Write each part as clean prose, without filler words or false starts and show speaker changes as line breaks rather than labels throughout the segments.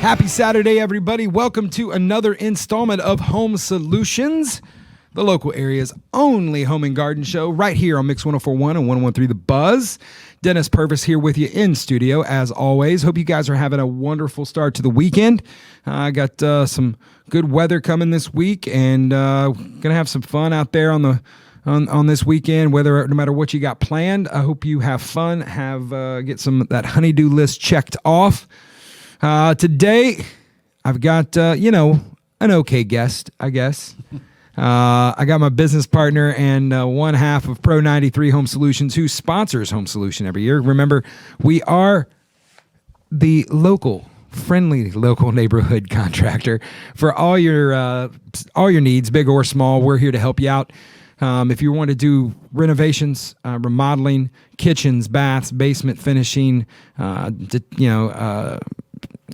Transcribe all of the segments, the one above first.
Happy Saturday, everybody. Welcome to another installment of Home Solutions, the local area's only home and garden show, right here on Mix 104.1 and 101.3 The Buzz. Dennis Purvis here with you in studio, as always. Hope you guys are having a wonderful start to the weekend. I got some good weather coming this week, and going to have some fun out there on this weekend, no matter what you got planned. I hope you have fun, get some that honeydew list checked off. Today, I've got, an okay guest, I guess. I got my business partner and one half of Pro 93 Home Solutions, who sponsors Home Solution every year. Remember, we are the friendly local neighborhood contractor for all your needs, big or small. We're here to help you out. If you want to do renovations, remodeling, kitchens, baths, basement finishing,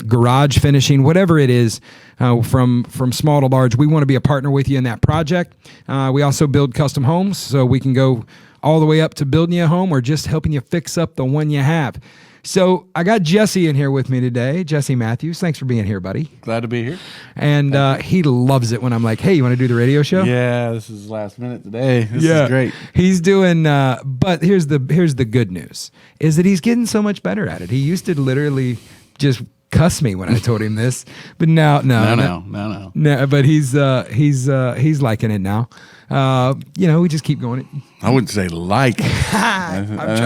garage finishing, whatever it is, from small to large, we want to be a partner with you in that project. We also build custom homes, so we can go all the way up to building you a home or just helping you fix up the one you have. So I got Jesse in here with me today. Jesse Matthews, thanks for being here, buddy.
Glad to be here.
And he loves it when I'm like, hey, you want to do the radio show?
Yeah, this is last minute today. This is great.
He's doing, but here's the good news, is that he's getting so much better at it. He used to literally just cuss me when I told him this, but now, no. But he's liking it now. We just keep going.
I wouldn't say like. I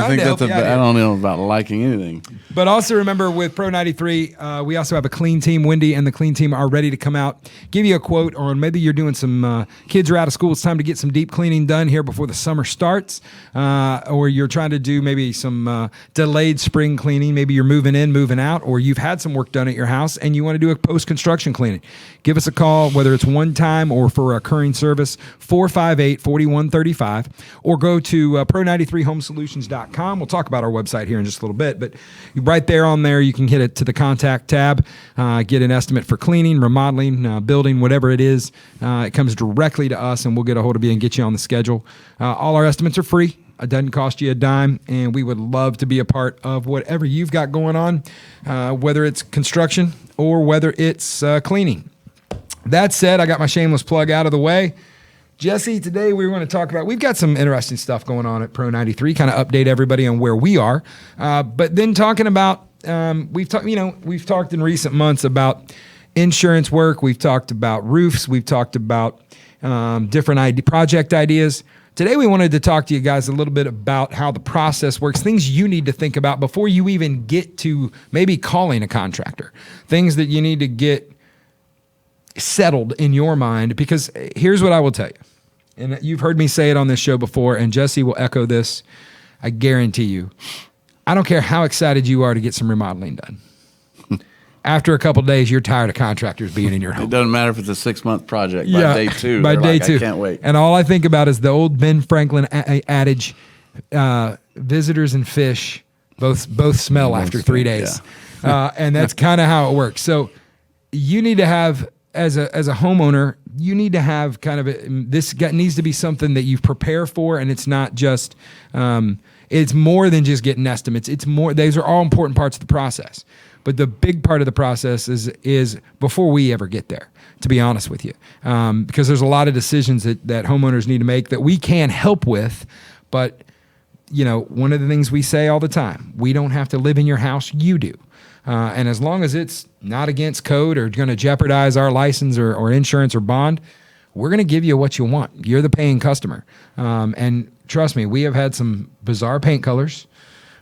think that's I don't know about liking anything.
But also remember, with Pro 93, we also have a clean team. Wendy and the clean team are ready to come out, give you a quote on maybe you're doing some kids are out of school. It's time to get some deep cleaning done here before the summer starts, or you're trying to do maybe some delayed spring cleaning. Maybe you're moving in, moving out, or you've had some work done at your house and you want to do a post-construction cleaning. Give us a call, whether it's one time or for a recurring service, 458-4135, or go to pro93homesolutions.com. We'll talk about our website here in just a little bit, but right there on there, you can hit it to the contact tab, get an estimate for cleaning, remodeling, building, whatever it is. It comes directly to us, and we'll get a hold of you and get you on the schedule. All our estimates are free. It doesn't cost you a dime, and we would love to be a part of whatever you've got going on, whether it's construction or whether it's cleaning. That said, I got my shameless plug out of the way. Jesse, today we're going to talk about, we've got some interesting stuff going on at Pro 93, kind of update everybody on where we are. But then talking about, we've talked in recent months about insurance work. We've talked about roofs. We've talked about different project ideas. Today we wanted to talk to you guys a little bit about how the process works, things you need to think about before you even get to maybe calling a contractor, things that you need to get settled in your mind, because here's what I will tell you. And you've heard me say it on this show before, and Jesse will echo this. I guarantee you, I don't care how excited you are to get some remodeling done. After a couple of days, you're tired of contractors being in your home.
It doesn't matter if it's a 6-month project. By day two,
by day two,
I can't wait.
And all I think about is the old Ben Franklin adage: visitors and fish both smell after 3 days. Yeah. And that's kind of how it works. So you need to have, as a homeowner, you need to have kind of this needs to be something that you prepare for, and it's not just it's more than just getting estimates. It's more; these are all important parts of the process. But the big part of the process is before we ever get there, to be honest with you, because there's a lot of decisions that homeowners need to make that we can help with. But one of the things we say all the time: we don't have to live in your house; you do. And as long as it's not against code or going to jeopardize our license or insurance or bond, we're going to give you what you want. You're the paying customer. And trust me, we have had some bizarre paint colors.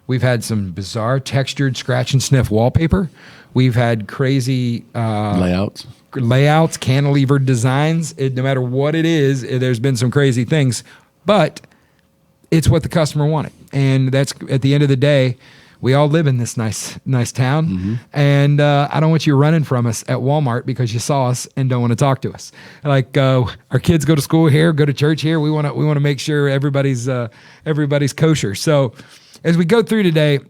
We've had some bizarre textured scratch and sniff wallpaper. We've had crazy layouts, cantilevered designs. No matter what it is, there's been some crazy things. But it's what the customer wanted. And that's, at the end of the day, we all live in this nice town, mm-hmm. And I don't want you running from us at Walmart because you saw us and don't want to talk to us. Like our kids go to school here, go to church here. We want to make sure everybody's kosher. So as we go through today,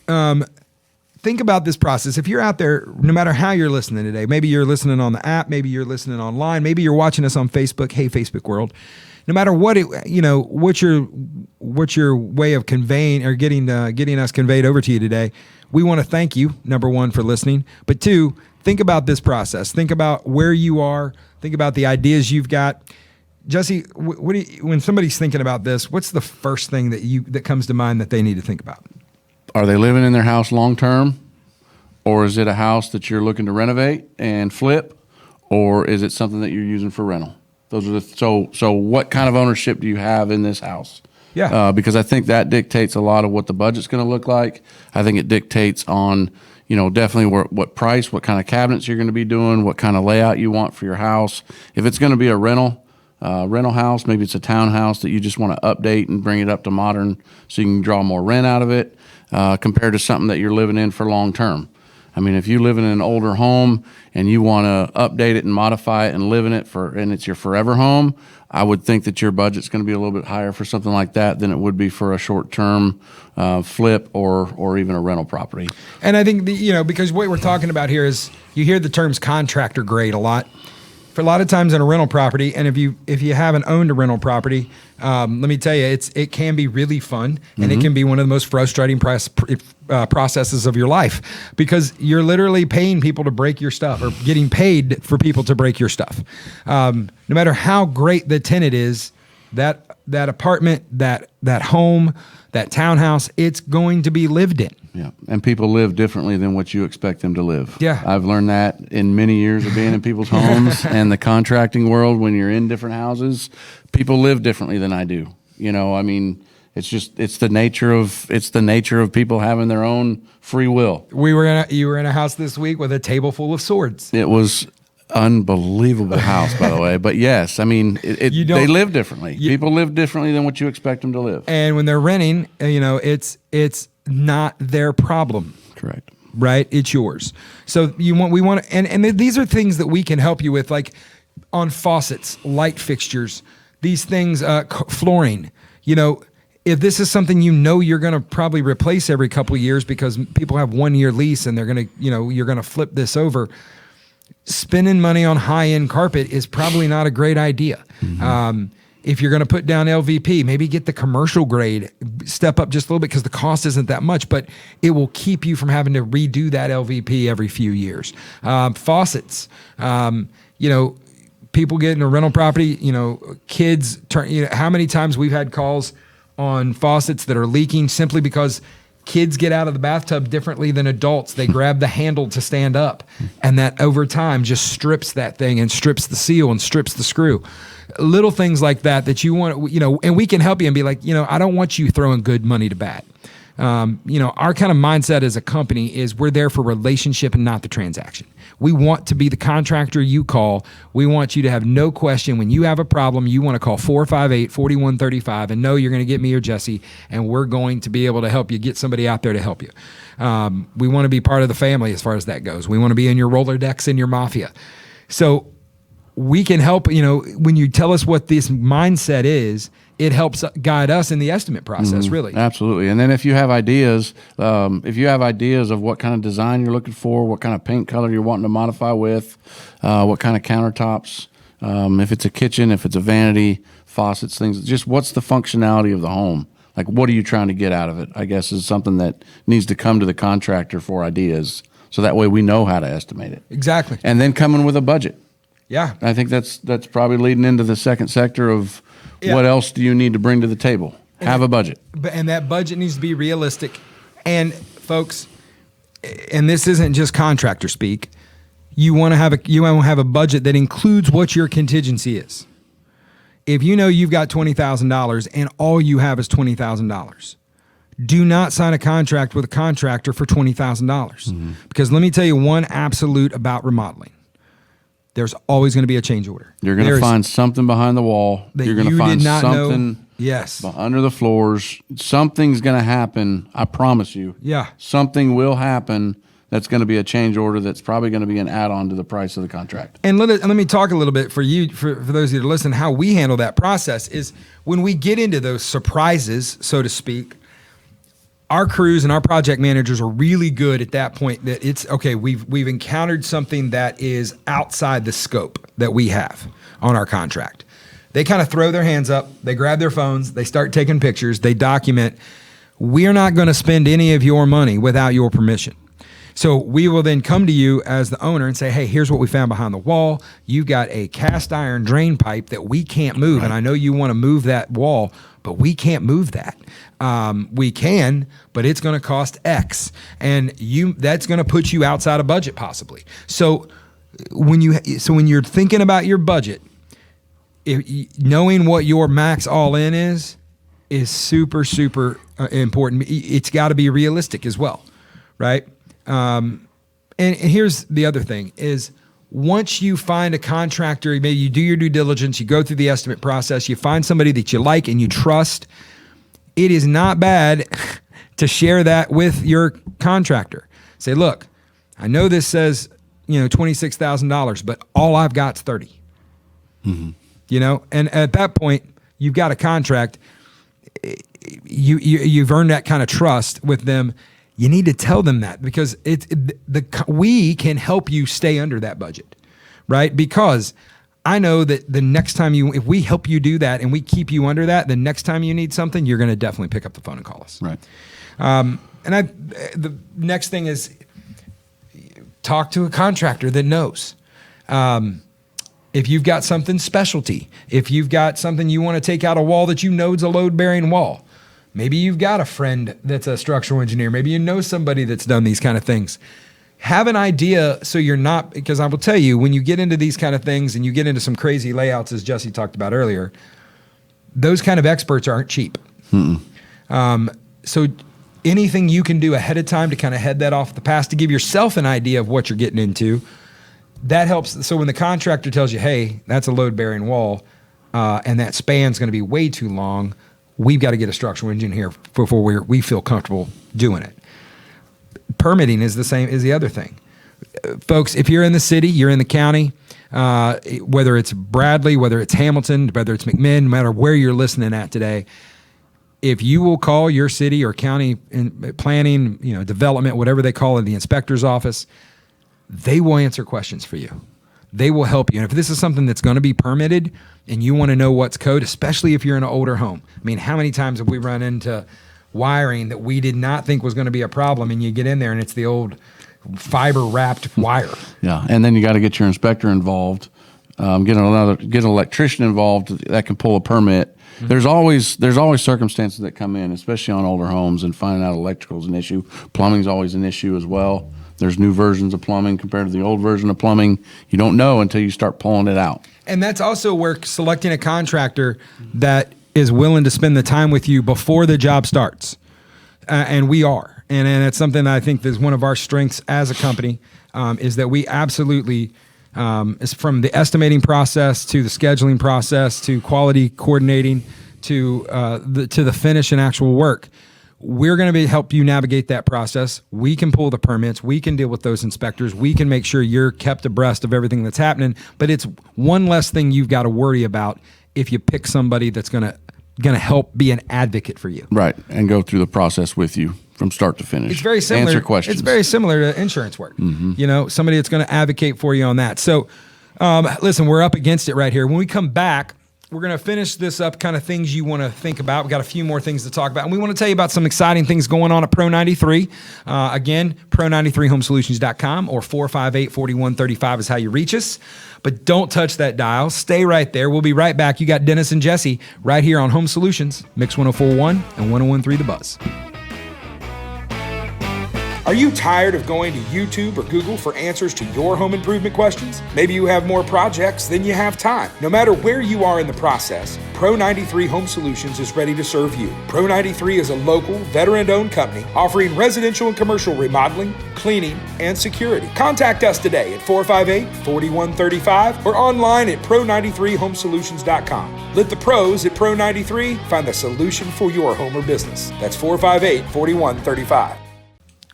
think about this process. If you're out there, no matter how you're listening today, maybe you're listening on the app, maybe you're listening online, maybe you're watching us on Facebook. Hey, Facebook world. no matter what it, what's your way of conveying or getting us conveyed over to you today. We want to thank you, number one, for listening, but two, think about this process. Think about where you are. Think about the ideas you've got. Jesse, when somebody's thinking about this, what's the first thing that comes to mind that they need to think about?
Are they living in their house long term, or is it a house that you're looking to renovate and flip, or is it something that you're using for rental? Those are so what kind of ownership do you have in this house?
Yeah.
Because I think that dictates a lot of what the budget's going to look like. I think it dictates on, definitely what price, what kind of cabinets you're going to be doing, what kind of layout you want for your house. If it's going to be a rental house, maybe it's a townhouse that you just want to update and bring it up to modern so you can draw more rent out of it, compared to something that you're living in for long term. I mean, if you live in an older home and you want to update it and modify it and live in it and it's your forever home, I would think that your budget's going to be a little bit higher for something like that than it would be for a short-term flip or even a rental property.
And I think because what we're talking about here is you hear the terms contractor grade a lot. For a lot of times in a rental property, and if you haven't owned a rental property, let me tell you, it can be really fun, and it can be one of the most frustrating processes of your life, because you're literally paying people to break your stuff, or getting paid for people to break your stuff. No matter how great the tenant is, that apartment, that home, that townhouse, it's going to be lived in.
Yeah, and people live differently than what you expect them to live.
Yeah.
I've learned that in many years of being in people's homes and the contracting world. When you're in different houses, people live differently than I do. I mean, it's the nature of people having their own free will.
You were in a house this week with a table full of swords.
It was unbelievable house, by the way. But yes, I mean, they live differently. People live differently than what you expect them to live.
And when they're renting, it's not their problem.
Correct.
Right? It's yours. So we want to, and these are things that we can help you with, like on faucets, light fixtures, these things, flooring. If this is something you're going to probably replace every couple of years because people have 1 year lease and they're going to, you're going to flip this over. Spending money on high-end carpet is probably not a great idea. Mm-hmm. If you're going to put down LVP, maybe get the commercial grade, step up just a little bit because the cost isn't that much, but it will keep you from having to redo that LVP every few years. Faucets, people get in a rental property, kids turn, how many times we've had calls on faucets that are leaking simply because kids get out of the bathtub differently than adults. They grab the handle to stand up, and that over time just strips that thing and strips the seal and strips the screw. Little things like that you want, and we can help you and be like, I don't want you throwing good money to bad. Our kind of mindset as a company is we're there for relationship and not the transaction. We want to be the contractor you call. We want you to have no question when you have a problem, you want to call 458-4135 and know you're going to get me or Jesse, and we're going to be able to help you get somebody out there to help you. We want to be part of the family as far as that goes. We want to be in your Rolodex and your mafia. So we can help, when you tell us what this mindset is, it helps guide us in the estimate process, really.
Absolutely. And then if you have ideas of what kind of design you're looking for, what kind of paint color you're wanting to modify with, what kind of countertops, if it's a kitchen, if it's a vanity, faucets, things, just what's the functionality of the home? Like, what are you trying to get out of it, I guess, is something that needs to come to the contractor for ideas. So that way we know how to estimate it.
Exactly.
And then coming with a budget.
Yeah.
I think that's probably leading into the second sector of what else do you need to bring to the table? Have a budget.
And that budget needs to be realistic. And folks, and this isn't just contractor speak, you want to have a budget that includes what your contingency is. If you've got $20,000 and all you have is $20,000, do not sign a contract with a contractor for $20,000. Because let me tell you one absolute about remodeling. There's always going to be a change order.
You're going to find something behind the wall. You're going to find something under the floors. Something's going to happen. I promise you.
Yeah.
Something will happen that's going to be a change order that's probably going to be an add-on to the price of the contract.
And let me talk a little bit for those of you that listen, how we handle that process is when we get into those surprises, so to speak, our crews and our project managers are really good at that point that it's okay. We've encountered something that is outside the scope that we have on our contract. they kind of throw their hands up, they grab their phones, they start taking pictures, they document. We're not going to spend any of your money without your permission. So we will then come to you as the owner and say, hey, here's what we found behind the wall. You've got a cast iron drain pipe that we can't move. Right. And I know you want to move that wall, but we can't move that. We can, but it's going to cost X. And that's going to put you outside of budget possibly. So when you're thinking about your budget, knowing what your max all in is super, super important. It's got to be realistic as well, right? And here's the other thing is once you find a contractor, maybe you do your due diligence, you go through the estimate process, you find somebody that you like and you trust, it is not bad to share that with your contractor. Say, look, I know this says, $26,000, but all I've got is $30,000. Mm-hmm. And at that point, you've got a contract. You've earned that kind of trust with them. You need to tell them that because we can help you stay under that budget, right? Because I know that the next time if we help you do that and we keep you under that, the next time you need something, you're going to definitely pick up the phone and call us.
Right.
The next thing is talk to a contractor that knows. If you've got something specialty, if you've got something you want to take out a wall that is a load-bearing wall, maybe you've got a friend that's a structural engineer. Maybe you know somebody that's done these kind of things. Have an idea so you're not, because I will tell you, when you get into these kind of things and you get into some crazy layouts, as Jesse talked about earlier, those kind of experts aren't cheap. So anything you can do ahead of time to kind of head that off the pass, to give yourself an idea of what you're getting into, that helps. So when the contractor tells you, hey, that's a load-bearing wall, and that span's going to be way too long, we've got to get a structural engineer before we feel comfortable doing it. Permitting is the other thing. Folks, if you're in the city, you're in the county, whether it's Bradley, whether it's Hamilton, whether it's McMinn, no matter where you're listening at today, if you will call your city or county planning, development, whatever they call it, the inspector's office, they will answer questions for you. They will help you. And if this is something that's going to be permitted and you want to know what's code, especially if you're in an older home. I mean, how many times have we run into wiring that we did not think was going to be a problem, and you get in there and it's the old fiber wrapped wire.
Yeah. And then you got to get your inspector involved, get an electrician involved that can pull a permit. Mm-hmm. There's always circumstances that come in, especially on older homes, and finding out electrical is an issue. Plumbing's always an issue as well. There's new versions of plumbing compared to the old version of plumbing. You don't know until you start pulling it out.
And that's also where selecting a contractor that is willing to spend the time with you before the job starts. And we are. And it's something that I think is one of our strengths as a company, is that we absolutely, is from the estimating process to the scheduling process to quality coordinating to the finish and actual work. We're going to help you navigate that process. We can pull the permits. We can deal with those inspectors. We can make sure you're kept abreast of everything that's happening. But it's one less thing you've got to worry about if you pick somebody that's going to help be an advocate for you.
Right, and go through the process with you from start to finish.
It's very similar.
Answer questions.
It's very similar to insurance work. Mm-hmm. Somebody that's going to advocate for you on that. So, listen, we're up against it right here. When we come back, we're going to finish this up, kind of things you want to think about. We've got a few more things to talk about. And we want to tell you about some exciting things going on at Pro 93. Again, pro93homesolutions.com or 458-4135 is how you reach us. But don't touch that dial. Stay right there. We'll be right back. You got Dennis and Jesse right here on Home Solutions, Mix 104.1 and 101.3 The Buzz. Are you tired of going to YouTube or Google for answers to your home improvement questions? Maybe you have more projects than you have time. No matter where you are in the process, Pro 93 Home Solutions is ready to serve you. Pro 93 is a local, veteran-owned company offering residential and commercial remodeling, cleaning, and security. Contact us today at 458-4135 or online at pro93homesolutions.com. Let the pros at Pro 93 find the solution for your home or business. That's 458-4135.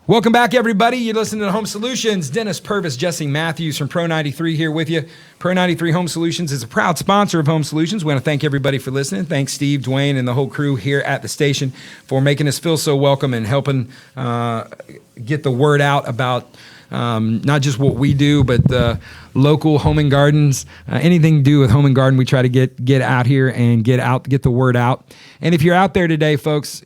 Welcome back, everybody. You're listening to Home Solutions. Dennis Purvis, Jesse Matthews from Pro 93 here with you. Pro 93 Home Solutions is a proud sponsor of Home Solutions. We want to thank everybody for listening. Thanks, Steve, Dwayne, and the whole crew here at the station for making us feel so welcome and helping get the word out about not just what we do, but the local home and gardens, anything to do with home and garden, we try to get out here and get the word out. And if you're out there today, folks,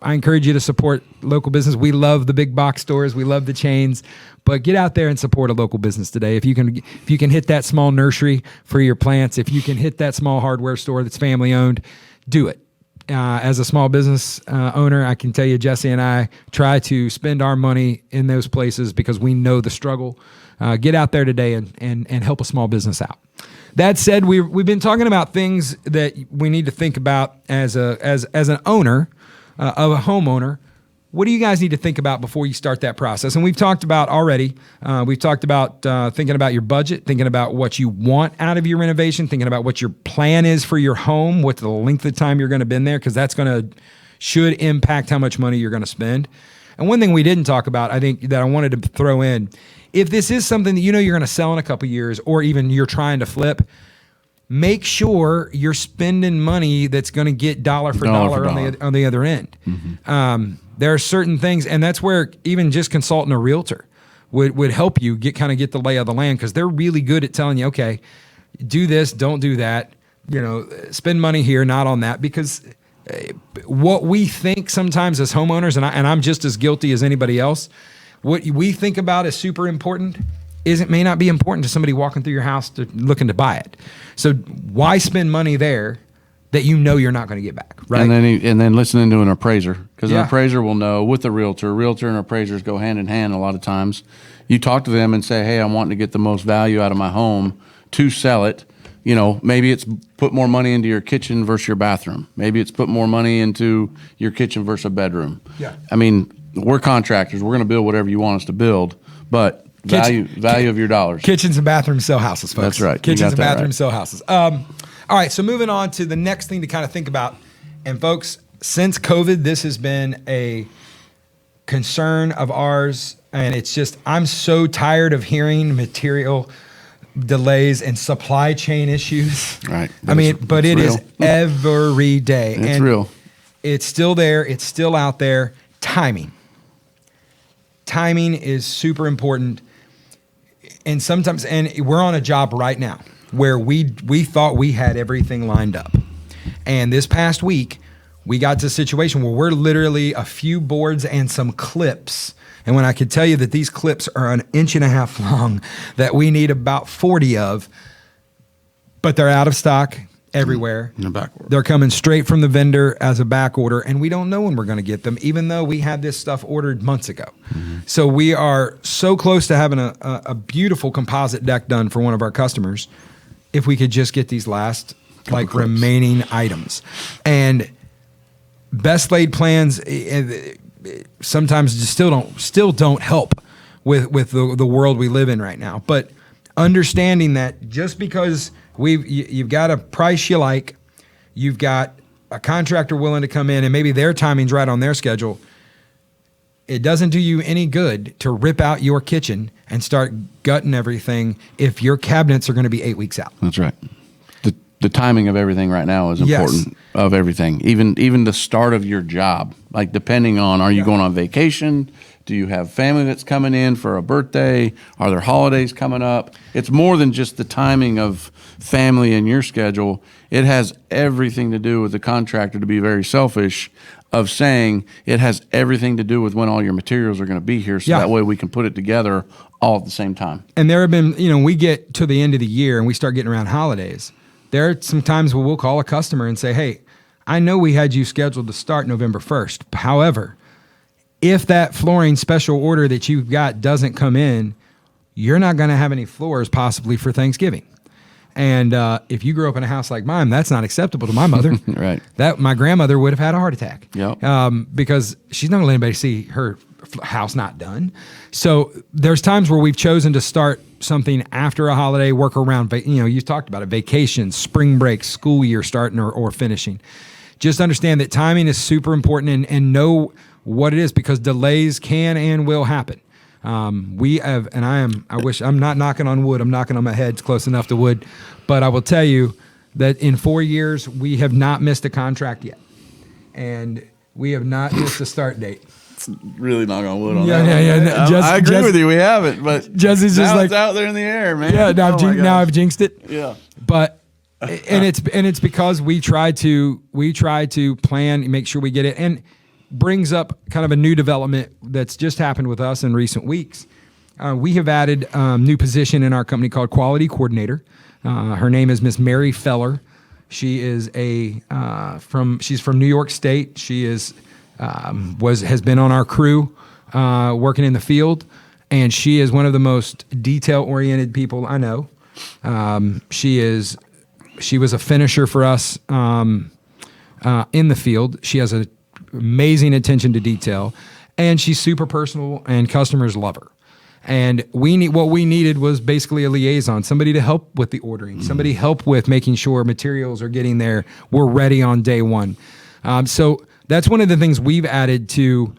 I encourage you to support local business. We love the big box stores. We love the chains, but get out there and support a local business today. If you can hit that small nursery for your plants, if you can hit that small hardware store that's family owned, do it. As a small business owner, I can tell you, Jesse and I try to spend our money in those places because we know the struggle. Get out there today and help a small business out. That said, we've been talking about things that we need to think about as an owner of a homeowner. What do you guys need to think about before you start that process? And we've talked about already. We've talked about thinking about your budget, thinking about what you want out of your renovation, thinking about what your plan is for your home, what the length of time you're going to be in there, because that's should impact how much money you're going to spend. And one thing we didn't talk about, I think, that I wanted to throw in, if this is something that you're going to sell in a couple years, or even you're trying to flip, make sure you're spending money that's going to get dollar for dollar on the other end. Mm-hmm. There are certain things, and that's where even just consulting a realtor would help you get the lay of the land, because they're really good at telling you, okay, do this, don't do that, spend money here, not on that, because what we think sometimes as homeowners, and I'm just as guilty as anybody else, what we think about as super important may not be important to somebody walking through your house looking to buy it. So why spend money there that you're not going to get back, right?
And then listening to an appraiser, because an appraiser will know with the realtor. Realtor and appraisers go hand in hand a lot of times. You talk to them and say, hey, I'm wanting to get the most value out of my home to sell it. Maybe it's put more money into your kitchen versus your bathroom. Maybe it's put more money into your kitchen versus a bedroom.
Yeah.
I mean, we're contractors. We're going to build whatever you want us to build, but value of your dollars.
Kitchens and bathrooms sell houses, folks.
That's right.
Kitchens and bathrooms sell houses. All right, so moving on to the next thing to kind of think about. And folks, since COVID, this has been a concern of ours. And it's just, I'm so tired of hearing material delays and supply chain issues.
Right.
But it is every day.
It's real.
It's still there. It's still out there. Timing is super important. And sometimes, and we're on a job right now where we thought we had everything lined up. And this past week, we got to a situation where we're literally a few boards and some clips. And when I could tell you that these clips are 1.5 inches long, that we need about 40 of, but they're out of stock everywhere.
In the back order.
They're coming straight from the vendor as a back order, and we don't know when we're going to get them, even though we had this stuff ordered months ago. Mm-hmm. So we are so close to having a beautiful composite deck done for one of our customers, if we could just get these last remaining items. And best laid plans sometimes just still don't help with the world we live in right now. But understanding that just because you've got a price you like, you've got a contractor willing to come in, and maybe their timing's right on their schedule, it doesn't do you any good to rip out your kitchen and start gutting everything if your cabinets are going to be 8 weeks out.
That's right. The timing of everything right now is important. Yes. Of everything, even the start of your job, like depending on, are you going on vacation? Do you have family that's coming in for a birthday? Are there holidays coming up? It's more than just the timing of family and your schedule. It has everything to do with the contractor, to be very selfish, of saying it has everything to do with when all your materials are going to be here, so that way we can put it together all at the same time.
And there have been, we get to the end of the year and we start getting around holidays. There are some times where we'll call a customer and say, hey, I know we had you scheduled to start November 1st. However, if that flooring special order that you've got doesn't come in, you're not going to have any floors possibly for Thanksgiving. And if you grew up in a house like mine, that's not acceptable to my mother.
Right.
That my grandmother would have had a heart attack.
Yep.
Because she's not going to let anybody see her house not done. So there's times where we've chosen to start something after a holiday, work around, you talked about it, vacations, spring break, school year starting or finishing. Just understand that timing is super important and know what it is, because delays can and will happen. We have, and I wish I'm not knocking on wood. I'm knocking on my head. It's close enough to wood. But I will tell you that in 4 years, we have not missed a contract yet. And We have not missed a start date.
Really knock on wood on
Yeah,
that.
yeah,
one.
yeah.
I agree with you. We haven't, but
Jesse's just
now
like
it's out there in the air, man.
Yeah, now,
Oh my
now
gosh.
I've jinxed it.
Yeah.
But and it's because we try to plan, make sure we get it, and brings up kind of a new development that's just happened with us in recent weeks. We have added new position in our company called Quality Coordinator. Her name is Miss Mary Feller. She is she's from New York State. She has been on our crew working in the field, and she is one of the most detail-oriented people I know. She was a finisher for us in the field. She has an amazing attention to detail, and she's super personal, and customers love her. And what we needed was basically a liaison, somebody to help with the ordering, somebody help with making sure materials are getting there. We're ready on day one. So that's one of the things we've added to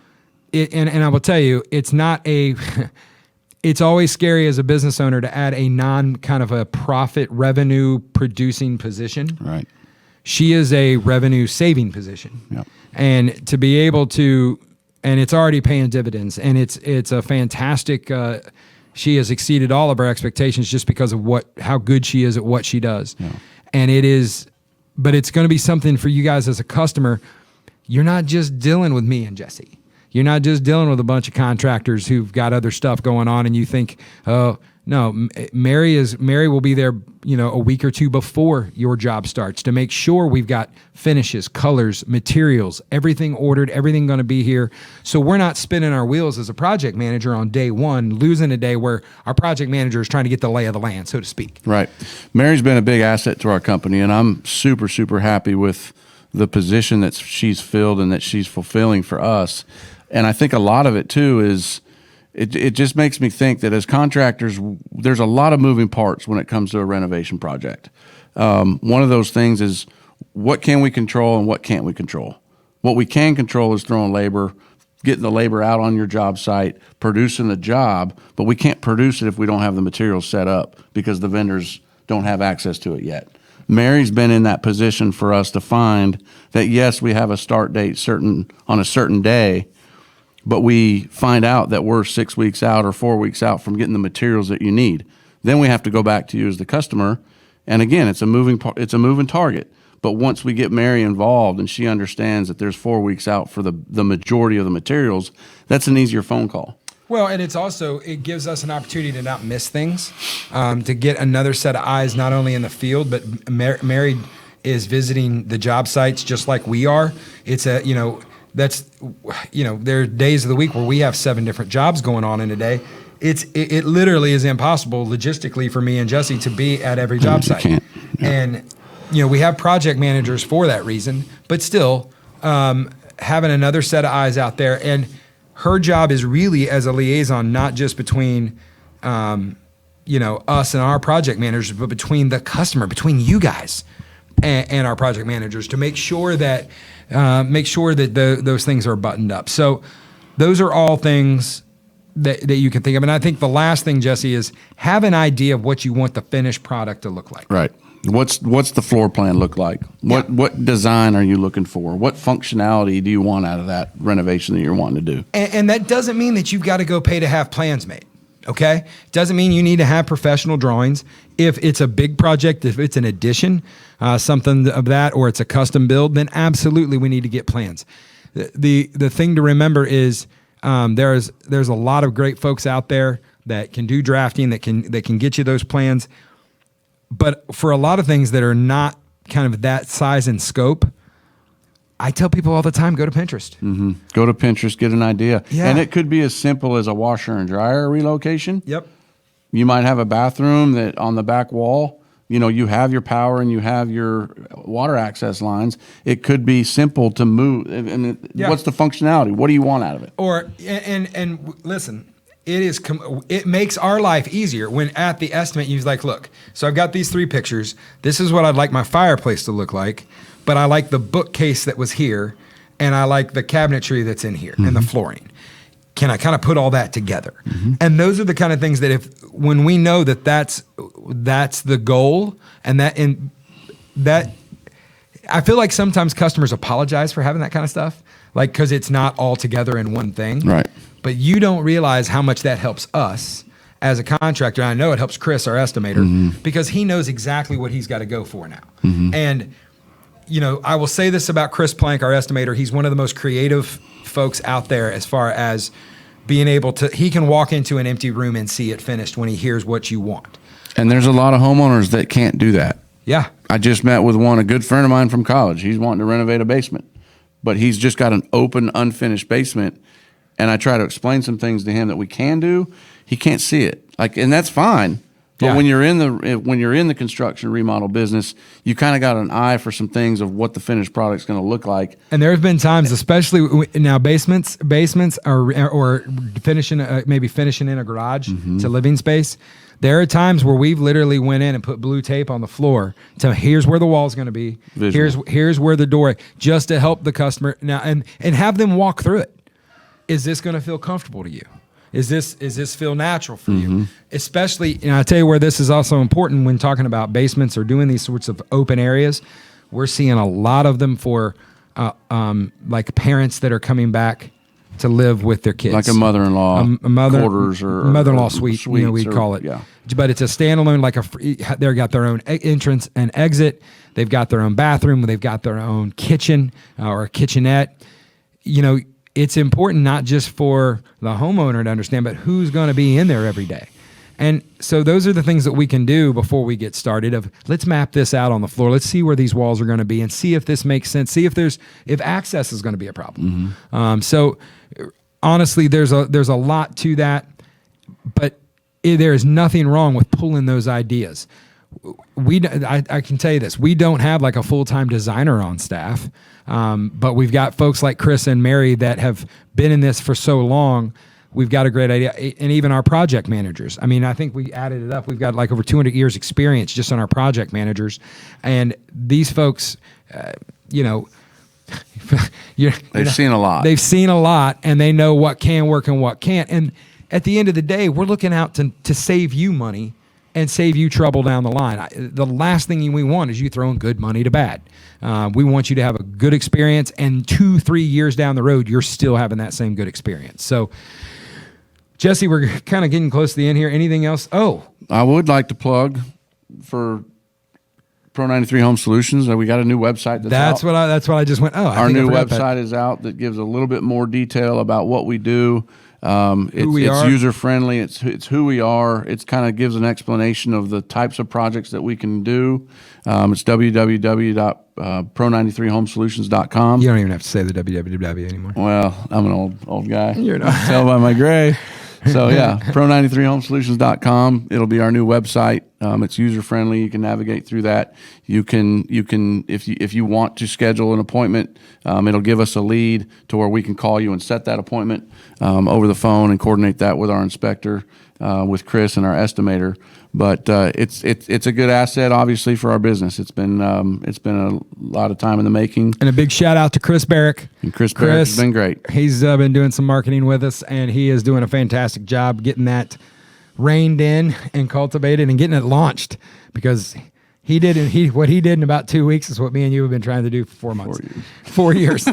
it. And I will tell you, it's not it's always scary as a business owner to add a kind of a profit revenue producing position.
Right.
She is a revenue saving position.
Yep.
And to be able to, and it's already paying dividends, and it's a fantastic, she has exceeded all of our expectations just because of how good she is at what she does.
Yeah.
And but it's going to be something for you guys as a customer. You're not just dealing with me and Jesse. You're not just dealing with a bunch of contractors who've got other stuff going on, and you think, oh no, Mary will be there, a week or two before your job starts to make sure we've got finishes, colors, materials, everything ordered, everything going to be here. So we're not spinning our wheels as a project manager on day one, losing a day where our project manager is trying to get the lay of the land, so to speak.
Right. Mary's been a big asset to our company, and I'm super, super happy with the position that she's filled and that she's fulfilling for us. And I think a lot of it too is it just makes me think that as contractors, there's a lot of moving parts when it comes to a renovation project. One of those things is what can we control and what can't we control? What we can control is throwing labor, getting the labor out on your job site, producing the job, but we can't produce it if we don't have the materials set up because the vendors don't have access to it yet. Mary's been in that position for us to find that, yes, we have a start date on a certain day, but we find out that we're 6 weeks out or 4 weeks out from getting the materials that you need. Then we have to go back to you as the customer. And again, it's a moving target. But once we get Mary involved and she understands that there's 4 weeks out for the majority of the materials, that's an easier phone call.
Well, and it gives us an opportunity to not miss things, to get another set of eyes, not only in the field, but Mary is visiting the job sites just like we are. It's there are days of the week where we have 7 different jobs going on in a day. It literally is impossible logistically for me and Jesse to be at every job site.
Can't. Yeah.
And we have project managers for that reason, but still having another set of eyes out there. And her job is really as a liaison, not just between us and our project managers, but between the customer, between you guys and our project managers, to make sure that those things are buttoned up. So those are all things that you can think of. And I think the last thing, Jesse, is have an idea of what you want the finished product to look like.
Right. What's the floor plan look like? What design are you looking for? What functionality do you want out of that renovation that you're wanting to do?
And that doesn't mean that you've got to go pay to have plans made. Okay? Doesn't mean you need to have professional drawings. If it's a big project, if it's an addition, something of that, or it's a custom build, then absolutely we need to get plans. The thing to remember is there's a lot of great folks out there that can do drafting, that can get you those plans. But for a lot of things that are not kind of that size and scope, I tell people all the time, go to Pinterest.
Mm-hmm. Go to Pinterest, get an idea.
Yeah.
And it could be as simple as a washer and dryer relocation.
Yep.
You might have a bathroom that on the back wall, you have your power and you have your water access lines. It could be simple to move. What's the functionality? What do you want out of it?
And listen, it makes our life easier when at the estimate you're like, look, so I've got these 3 pictures. This is what I'd like my fireplace to look like, but I like the bookcase that was here, and I like the cabinetry that's in here, and the flooring. Can I kind of put all that together? Mm-hmm. And those are the kind of things that when we know that's the goal, and that I feel like sometimes customers apologize for having that kind of stuff. like, because it's not all together in one thing.
Right.
But you don't realize how much that helps us as a contractor. I know it helps Chris, our estimator, because he knows exactly what he's got to go for now. And, you know, I will say this about Chris Plank, our estimator. He's one of the most creative folks out there as far as being able to, he can walk into an empty room and see it finished when he hears what you want.
And there's a lot of homeowners that can't do that.
Yeah.
I just met with one, a good friend of mine from college. He's wanting to renovate a basement, but he's just got an open, unfinished basement. And I try to explain some things to him that we can do. He can't see it. Like, and that's fine. But
Yeah.
when you're in the construction remodel business, you kind of got an eye for some things of what the finished product's going to look like.
And there have been times, especially now, basements are or finishing maybe finishing in a garage to living space. There are times where we've literally went in and put blue tape on the floor to here's where the wall's going to be.
Visual.
Here's where the door, just to help the customer now and have them walk through it. Is this going to feel comfortable to you? Is this feel natural for you? Especially, and I tell you where this is also important when talking about basements or doing these sorts of open areas. We're seeing a lot of them for like parents that are coming back to live with their kids,
Like a mother-in-law quarters or
mother-in-law suite, you know,
suites
we call it.
Yeah.
But it's a standalone, like they've got their own entrance and exit. They've got their own bathroom. They've got their own kitchen or a kitchenette. You know, it's important not just for the homeowner to understand, but who's going to be in there every day. And so those are the things that we can do before we get started of let's map this out on the floor. Let's see where these walls are going to be and see if this makes sense. See if access is going to be a problem. So honestly, there's a lot to that, but there is nothing wrong with pulling those ideas. I can tell you this, we don't have like a full-time designer on staff, but we've got folks like Chris and Mary that have been in this for so long. We've got a great idea. And even our project managers. I mean, I think we added it up. We've got like over 200 years experience just on our project managers. And these folks, you know,
They've seen a lot.
They've seen a lot, and they know what can work and what can't. And at the end of the day, we're looking out to save you money and save you trouble down the line. The last thing we want is you throwing good money to bad. We want you to have a good experience, and 2-3 years down the road, you're still having that same good experience. So, Jesse, we're kind of getting close to the end here. Anything else? Oh,
I would like to plug for Pro 93 Home Solutions. We got a new website
that's what I just went. Oh,
our new website is out that gives a little bit more detail about what we do. It's user friendly. It's who we are. It's kind of gives an explanation of the types of projects that we can do. It's www.pro93homesolutions.com.
You don't even have to say the www anymore.
Well, I'm an old guy.
You're not.
Tell by my gray. So yeah, pro93homesolutions.com. It'll be our new website. It's user friendly. You can navigate through that. You can if you want to schedule an appointment, it'll give us a lead to where we can call you and set that appointment over the phone and coordinate that with our inspector, with Chris and our estimator. But it's a good asset, obviously, for our business. It's been a lot of time in the making.
And a big shout out to Chris Barrick.
And Chris Barrick has been great.
He's been doing some marketing with us, and he is doing a fantastic job getting that reined in and cultivated and getting it launched, because what he did in about 2 weeks is what me and you have been trying to do for 4 months. 4 years.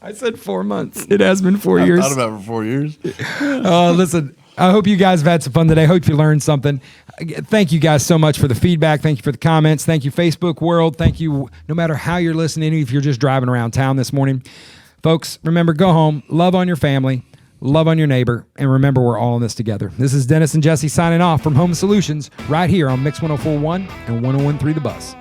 I said 4 months. It has been 4 years.
I thought about it for 4 years.
Listen, I hope you guys have had some fun today. Hope you learned something. Thank you guys so much for the feedback. Thank you for the comments. Thank you, Facebook world. Thank you, no matter how you're listening, if you're just driving around town this morning. Folks, remember, go home, love on your family, love on your neighbor, and remember, we're all in this together. This is Dennis and Jesse signing off from Home Solutions right here on Mix 104.1 and 101.3 The Buzz.